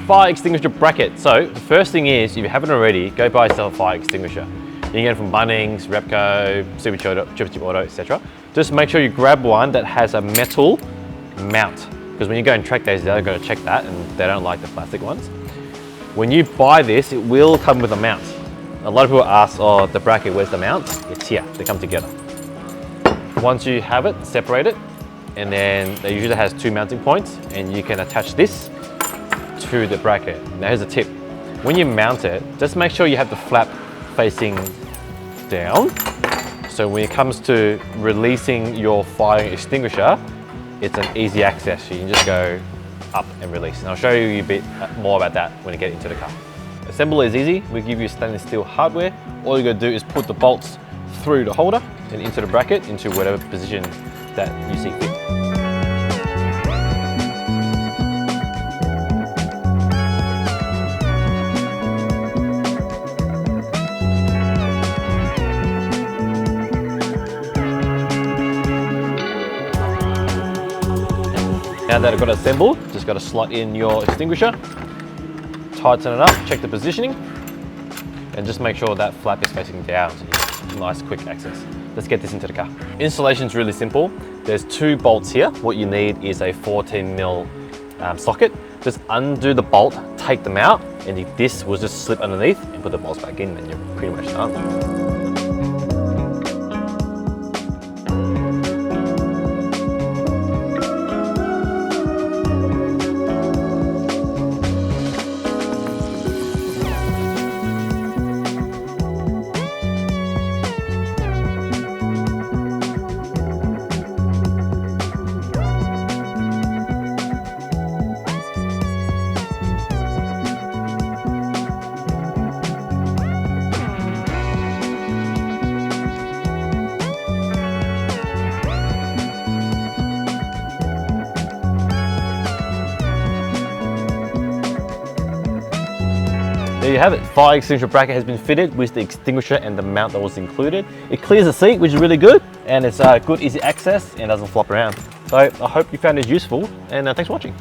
fire extinguisher bracket. So the first thing is, if you haven't already, go buy yourself a fire extinguisher. You can get it from Bunnings, Repco, Supercheap Auto, etc. Just make sure you grab one that has a metal mount, because when you go in track days, they're going to check that and they don't like the plastic ones. When you buy this, it will come with a mount. A lot of people ask, oh, the bracket, where's the mount? It's here, they come together. Once you have it, separate it, and then it usually has 2 mounting points, and you can attach this to the bracket. Now here's a tip. When you mount it, just make sure you have the flap facing down. So when it comes to releasing your fire extinguisher, it's an easy access. You can just go up and release. And I'll show you a bit more about that when you get into the car. Assembly is easy. We give you stainless steel hardware. All you gotta do is put the bolts through the holder and into the bracket, into whatever position that you see fit. Now that I've got it assembled, just got to slot in your extinguisher, tighten it up, check the positioning, and just make sure that flap is facing down, so you have nice quick access. Let's get this into the car. Installation is really simple. There's 2 bolts here. What you need is a 14mm socket. Just undo the bolt, take them out, and this will just slip underneath and put the bolts back in, and you're pretty much done. There you have it. Fire extinguisher bracket has been fitted with the extinguisher and the mount that was included. It clears the seat, which is really good, and it's good, easy access, and doesn't flop around. So I hope you found this useful, and thanks for watching.